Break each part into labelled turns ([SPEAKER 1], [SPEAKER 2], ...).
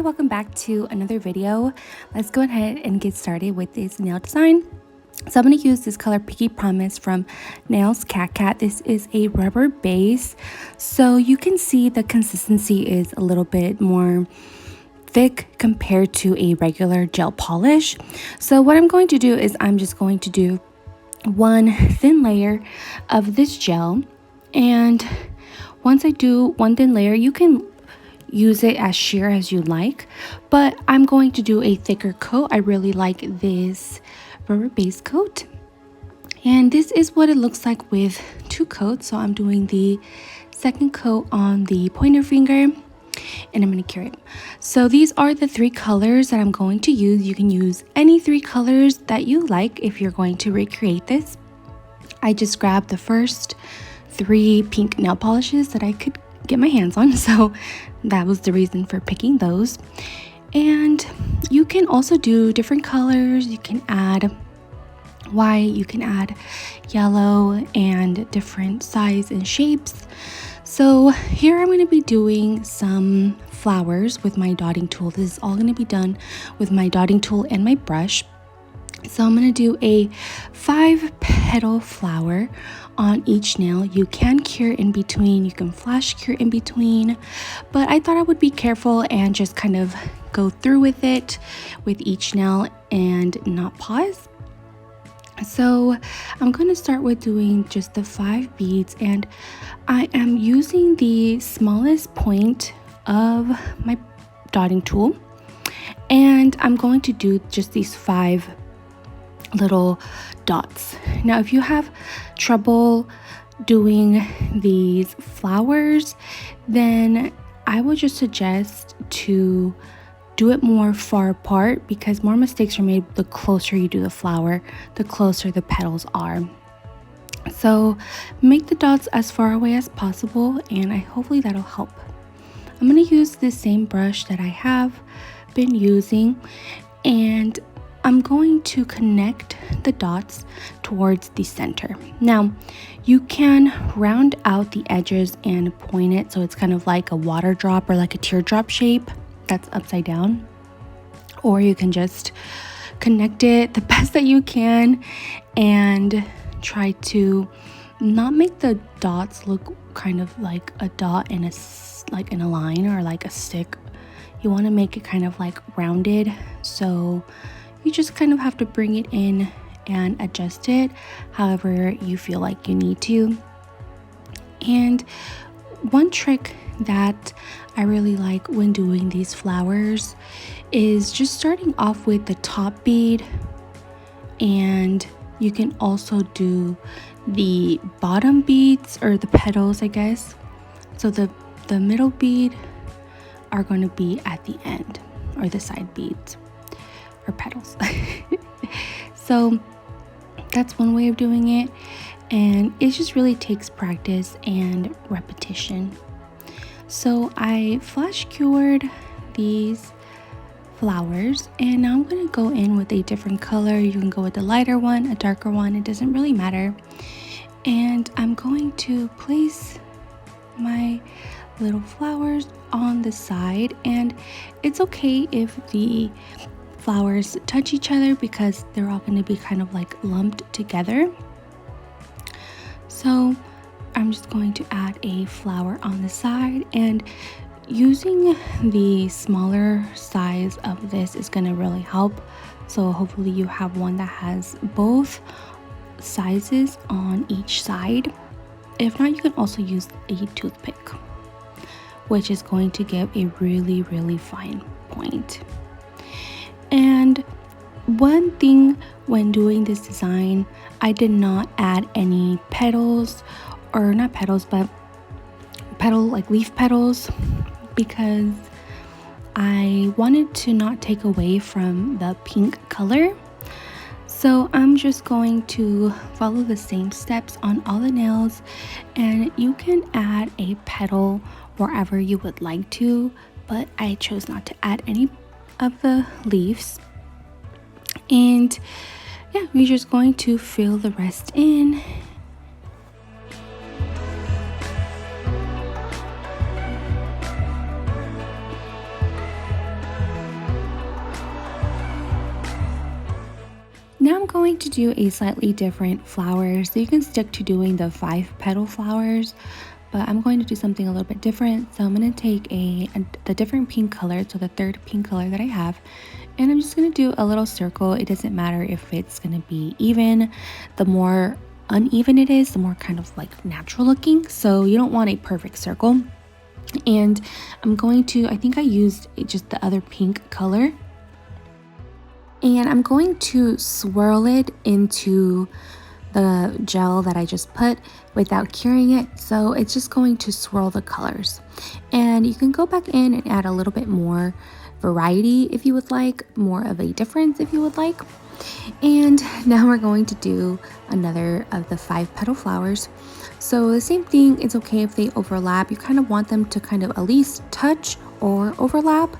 [SPEAKER 1] welcome back to another video. Let's go ahead and get started with this nail design. So I'm going to use this color Pinky Promise from Nails Kat Kat. This is a rubber base, so you can see the consistency is a little bit more thick compared to a regular gel polish. So what I'm going to do is I'm just going to do one thin layer of this gel, and once I do one thin layer, you can use it as sheer as you like, but I'm going to do a thicker coat. I really like this rubber base coat, and this is what it looks like with two coats. So I'm doing the second coat on the pointer finger, and I'm going to cure it. So these are the three colors that I'm going to use. You can use any three colors that you like if you're going to recreate this. I just grabbed the first three pink nail polishes that I could get my hands on, so that was the reason for picking those. And you can also do different colors. You can add white, you can add yellow, and different size and shapes. So here I'm going to be doing some flowers with my dotting tool. This is all going to be done with my dotting tool and my brush. So I'm going to do a 5-petal flower on each nail. You can cure in between, you can flash cure in between, but I thought I would be careful and just kind of go through with it with each nail and not pause. So I'm going to start with doing just the 5 beads, and I am using the smallest point of my dotting tool, and I'm going to do just these 5 little dots. Now if you have trouble doing these flowers, then I would just suggest to do it more far apart, because more mistakes are made the closer you do the flower, the closer the petals are. So make the dots as far away as possible, and hopefully that'll help. I'm going to use this same brush that I have been using, and I'm going to connect the dots towards the center. Now you can round out the edges and point it so it's kind of like a water drop or like a teardrop shape that's upside down, or you can just connect it the best that you can and try to not make the dots look kind of like a dot in a line or like a stick. You want to make it kind of like rounded, so you just kind of have to bring it in and adjust it however you feel like you need to. And one trick that I really like when doing these flowers is just starting off with the top bead, and you can also do the bottom beads or the petals, I guess. So the middle bead are going to be at the end, or the side beads or petals. So that's one way of doing it, and it just really takes practice and repetition. So I flash cured these flowers, and now I'm going to go in with a different color. You can go with a lighter one, a darker one, it doesn't really matter. And I'm going to place my little flowers on the side, and it's okay if the flowers touch each other because they're all going to be kind of like lumped together. So I'm just going to add a flower on the side, and using the smaller size of this is going to really help. So hopefully you have one that has both sizes on each side. If not, you can also use a toothpick, which is going to give a really fine point. And one thing when doing this design, I did not add any petals, or not petals, but leaf petals, because I wanted to not take away from the pink color. So I'm just going to follow the same steps on all the nails, and you can add a petal wherever you would like to, but I chose not to add any of the leaves. And yeah, we're just going to fill the rest in. Now I'm going to do a slightly different flower, so you can stick to doing the 5-petal flowers, but I'm going to do something a little bit different. So I'm going to take the different pink color, so the third pink color that I have, and I'm just going to do a little circle. It doesn't matter if it's going to be even. The more uneven it is, the more kind of like natural looking, so you don't want a perfect circle. And I'm going to, I think I used just the other pink color, and I'm going to swirl it into the gel that I just put without curing it. So it's just going to swirl the colors, and you can go back in and add a little bit more variety if you would like, more of a difference if you would like. And now we're going to do another of the 5-petal flowers. So the same thing, it's okay if they overlap. You kind of want them to kind of at least touch or overlap.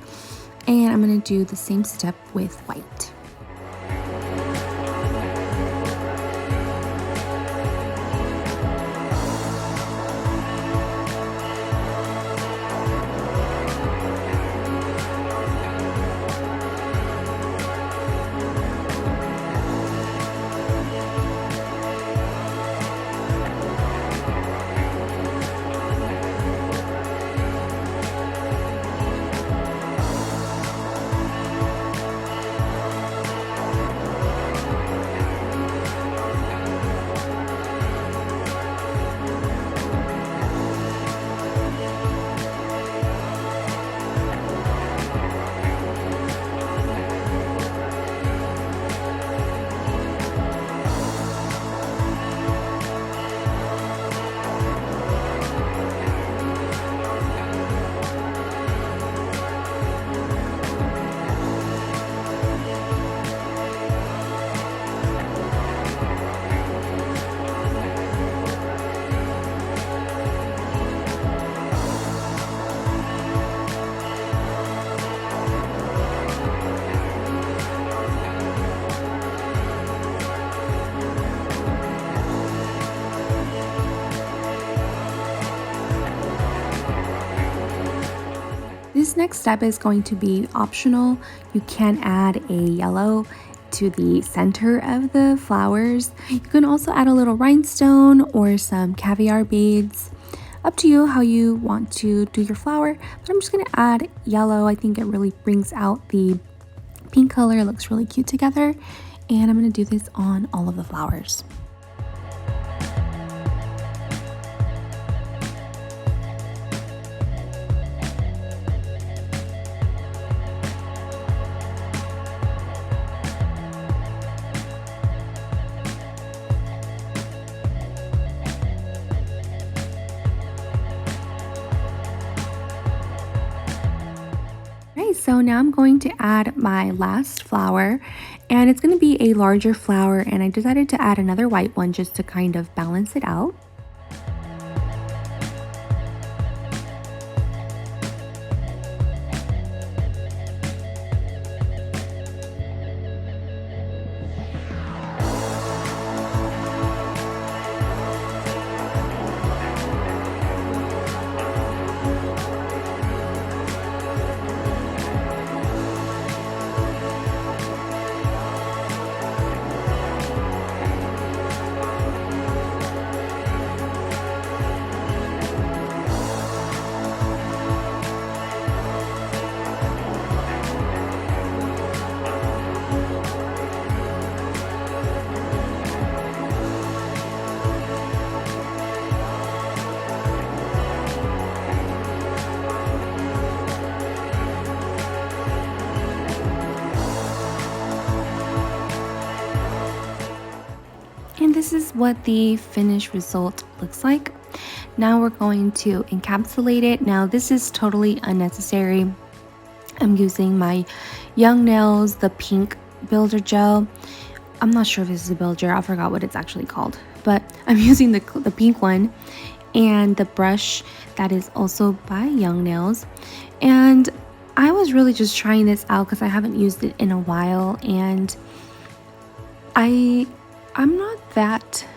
[SPEAKER 1] And I'm going to do the same step with white. This next step is going to be optional. You can add a yellow to the center of the flowers. You can also add a little rhinestone or some caviar beads. Up to you how you want to do your flower, but I'm just going to add yellow. I think it really brings out the pink color. It looks really cute together, and I'm going to do this on all of the flowers. So now I'm going to add my last flower, and it's going to be a larger flower, and I decided to add another white one just to kind of balance it out. And this is what the finished result looks like. Now we're going to encapsulate it. Now this is totally unnecessary. I'm using my Young Nails, the pink builder gel. I'm not sure if this is a builder. I forgot what it's actually called, but I'm using the pink one, and the brush that is also by Young Nails. And I was really just trying this out because I haven't used it in a while, and I'm not that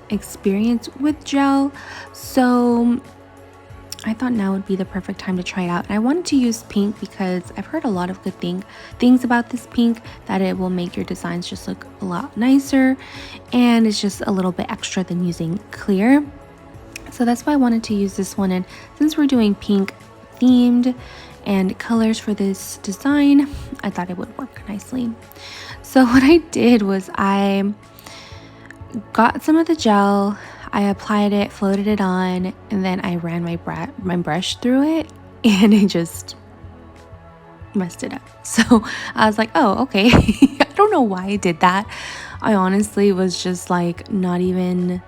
[SPEAKER 1] experienced with gel, so I thought now would be the perfect time to try it out. And I wanted to use pink because I've heard a lot of good things about this pink, that it will make your designs just look a lot nicer, and it's just a little bit extra than using clear. So that's why I wanted to use this one. And since we're doing pink themed and colors for this design, I thought it would work nicely. So what I did was I got some of the gel, I applied it, floated it on, and then I ran my brush through it, and it just messed it up. So I was like, oh, okay. I don't know why I did that. I honestly was just like not even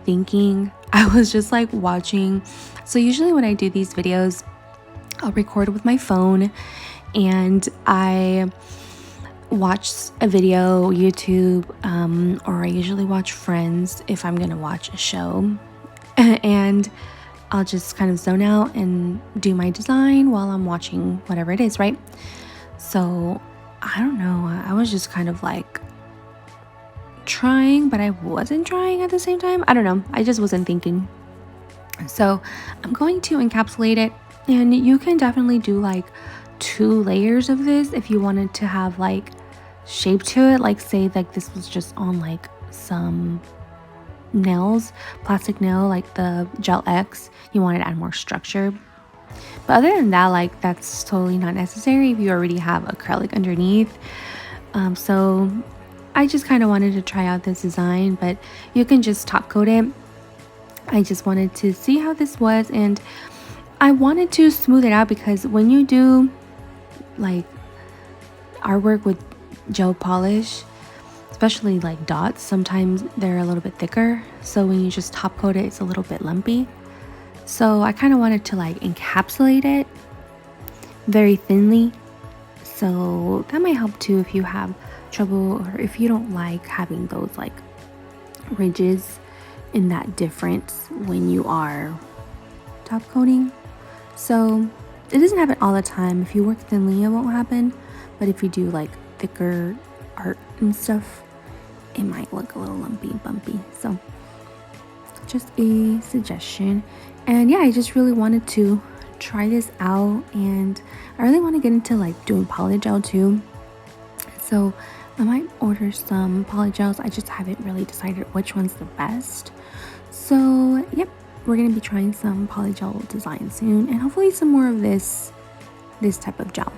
[SPEAKER 1] thinking. I was just like watching. So usually when I do these videos, I'll record with my phone and I watch a video, YouTube, or I usually watch Friends if I'm gonna watch a show. And I'll just kind of zone out and do my design while I'm watching whatever it is, right? So I don't know, I was just kind of like trying, but I wasn't trying at the same time. I don't know, I just wasn't thinking. So I'm going to encapsulate it, and you can definitely do like 2 layers of this if you wanted to have like shape to it. Like say like this was just on like some nails, plastic nail, like the Gel X, you wanted to add more structure. But other than that, like that's totally not necessary if you already have acrylic underneath. So I just kind of wanted to try out this design, but you can just top coat it. I just wanted to see how this was, and I wanted to smooth it out because when you do like artwork with gel polish, especially like dots, sometimes they're a little bit thicker, so when you just top coat it, it's a little bit lumpy. So I kind of wanted to like encapsulate it very thinly, so that might help too if you have trouble or if you don't like having those like ridges in that difference when you are top coating. So it doesn't happen all the time. If you work thinly, it won't happen, but if you do like thicker art and stuff, it might look a little lumpy and bumpy. So just a suggestion. And yeah, I just really wanted to try this out, and I really want to get into like doing polygel too. So I might order some polygels. I just haven't really decided which one's the best. So yep, we're gonna be trying some polygel design soon, and hopefully some more of this type of gel.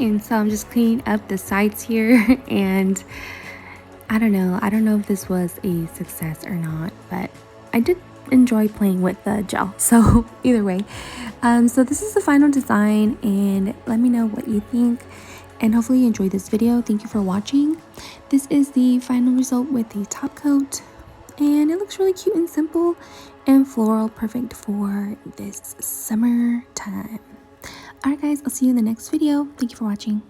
[SPEAKER 1] And so I'm just cleaning up the sides here, and I don't know if this was a success or not, but I did enjoy playing with the gel. So either way, so this is the final design, and let me know what you think, and hopefully you enjoyed this video. Thank you for watching. This is the final result with the top coat, and it looks really cute and simple and floral, perfect for this summer time. Alright guys, I'll see you in the next video. Thank you for watching.